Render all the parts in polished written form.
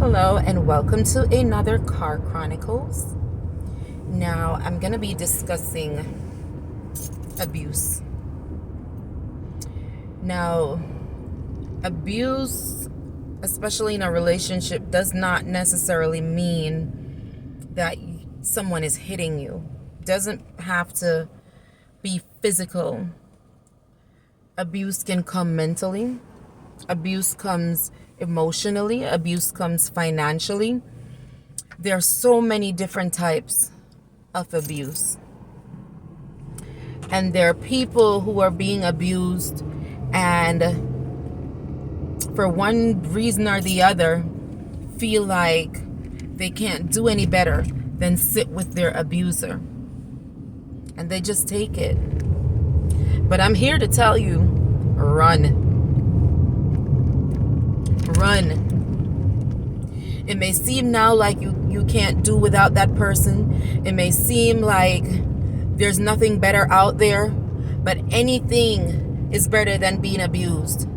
Hello and welcome to another Car Chronicles. Now I'm going to be discussing abuse. Now, abuse, especially in a relationship, does not necessarily mean that someone is hitting you. It doesn't have to be physical. Abuse can come mentally. Abuse comes emotionally. Abuse comes financially. There are so many different types of abuse. And there are people who are being abused and for one reason or the other feel like they can't do any better than sit with their abuser. And they just take it. But I'm here to tell you, run. Run. It may seem now like you can't do without that person. It may seem like there's nothing better out there, but anything is better than being abused.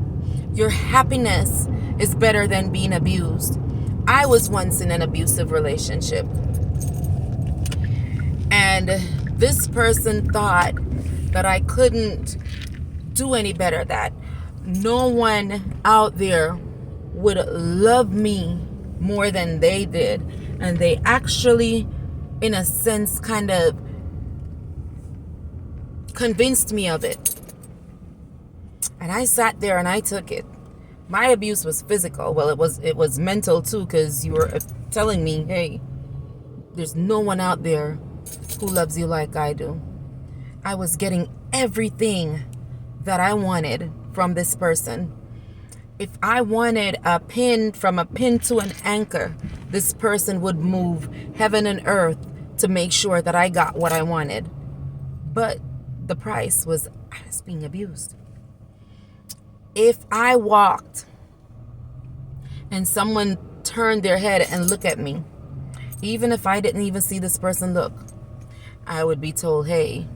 Your happiness is better than being abused. I was once in an abusive relationship, and this person thought that I couldn't do any better, that no one out there would love me more than they did. And they actually, in a sense, kind of convinced me of it. And I sat there and I took it. My abuse was physical. Well, it was mental too, because you were telling me, hey, there's no one out there who loves you like I do. I was getting everything that I wanted from this person. If I wanted a pin, from a pin to an anchor, this person would move heaven and earth to make sure that I got what I wanted. But the price was I was being abused. If I walked and someone turned their head and looked at me, even if I didn't even see this person look, I would be told, hey,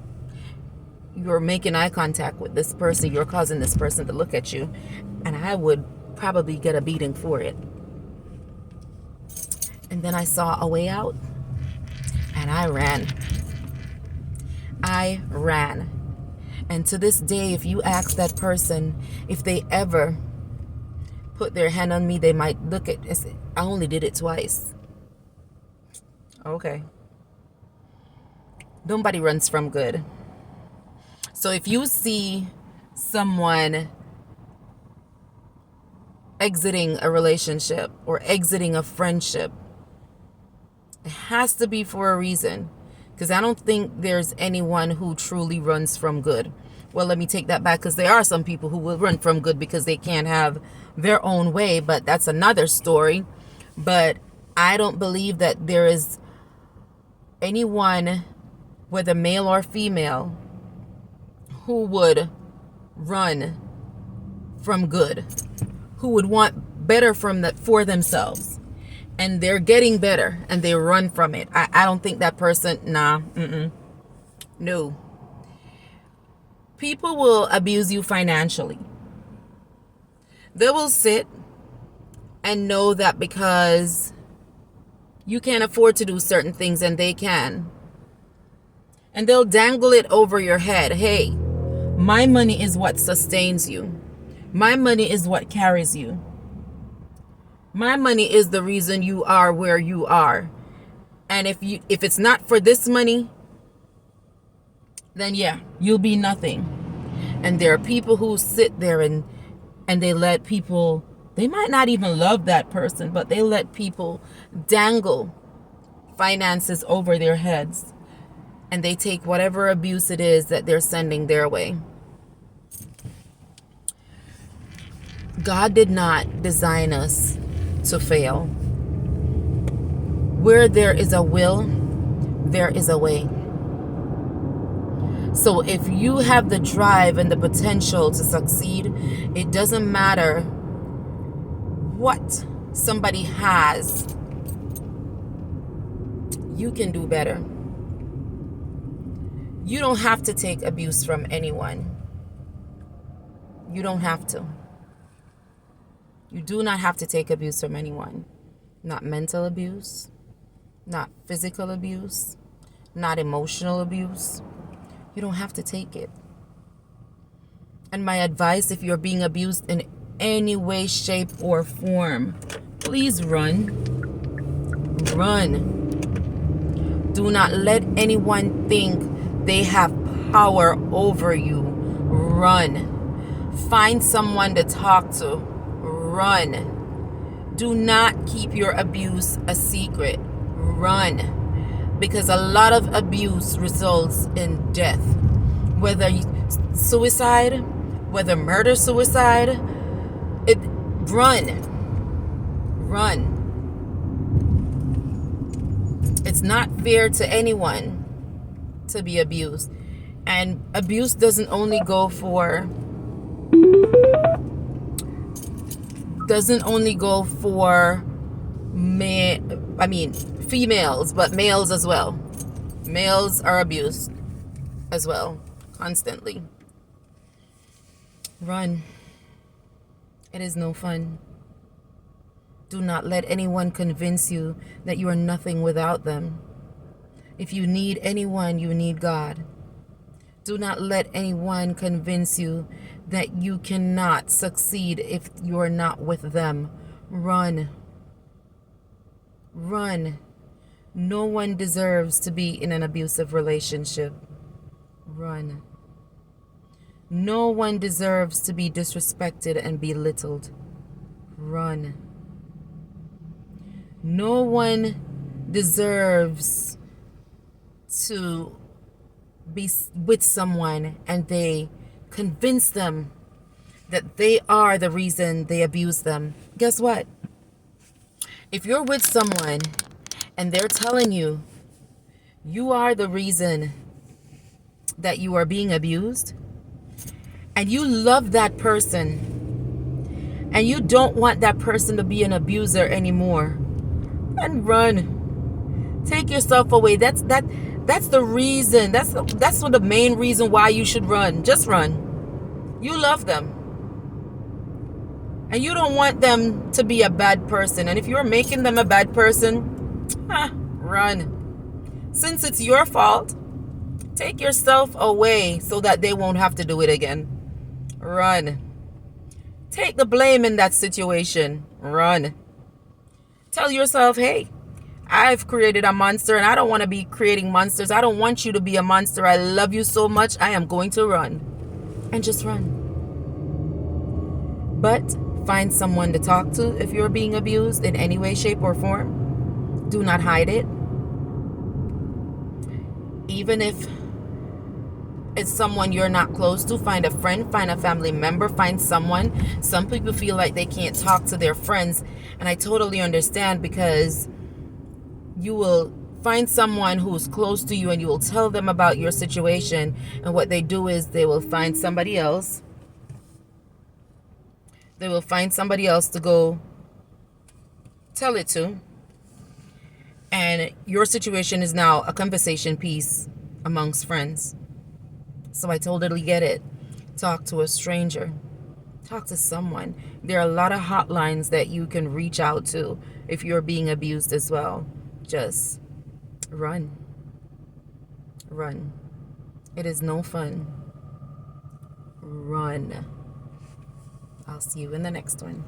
you're making eye contact with this person, you're causing this person to look at you, and I would probably get a beating for it. And then I saw a way out, and I ran. I ran. And to this day, if you ask that person if they ever put their hand on me, they might look at and say, I only did it twice. Okay. Nobody runs from good. So if you see someone exiting a relationship or exiting a friendship, it has to be for a reason. Because I don't think there's anyone who truly runs from good. Well, let me take that back, because there are some people who will run from good because they can't have their own way, but that's another story. But I don't believe that there is anyone, whether male or female, who would run from good, who would want better for themselves. And they're getting better and they run from it. I don't think that person, no. People will abuse you financially. They will sit and know that because you can't afford to do certain things and they can. And they'll dangle it over your head. Hey, my money is what sustains you. My money is what carries you. My money is the reason you are where you are. And if it's not for this money, then yeah, you'll be nothing. And there are people who sit there and they let people, they might not even love that person, but they let people dangle finances over their heads. And they take whatever abuse it is that they're sending their way. God did not design us to fail. Where there is a will, there is a way. So if you have the drive and the potential to succeed, it doesn't matter what somebody has. You can do better. You don't have to take abuse from anyone. You don't have to. You do not have to take abuse from anyone. not mental abuse, not physical abuse, not emotional abuse. You don't have to take it. And my advice, if you're being abused in any way, shape, or form, please run. Run. Do not let anyone think they have power over you. Run. Find someone to talk to. Run. Do not keep your abuse a secret. Run. Because a lot of abuse results in death. Whether suicide, whether murder, suicide, run. Run. It's not fair to anyone to be abused. And abuse doesn't only go for females, but males as well. Males are abused as well, constantly. Run. It is no fun. Do not let anyone convince you that you are nothing without them. If you need anyone, you need God. Do not let anyone convince you that you cannot succeed if you are not with them. Run. Run. No one deserves to be in an abusive relationship. Run. No one deserves to be disrespected and belittled. Run. No one deserves to be with someone and they convince them that they are the reason they abuse them. Guess what? If you're with someone and they're telling you you are the reason that you are being abused, and you love that person, and you don't want that person to be an abuser anymore, then run. Take yourself away. That's the reason. That's what the main reason why you should run. Just run. You love them. And you don't want them to be a bad person. And if you're making them a bad person, run. Since it's your fault, take yourself away so that they won't have to do it again. Run. Take the blame in that situation. Run. Tell yourself, hey, I've created a monster and I don't want to be creating monsters. I don't want you to be a monster. I love you so much. I am going to run. And just run. But find someone to talk to if you're being abused in any way, shape, or form. Do not hide it. Even if it's someone you're not close to, find a friend, find a family member, find someone. Some people feel like they can't talk to their friends, and I totally understand, because you will find someone who's close to you and you will tell them about your situation, and what they do is they will find somebody else. They will find somebody else to go tell it to, and your situation is now a conversation piece amongst friends. So I totally get it. Talk to a stranger. Talk to someone. There are a lot of hotlines that you can reach out to if you're being abused as well. Just run. Run. It is no fun. Run. I'll see you in the next one.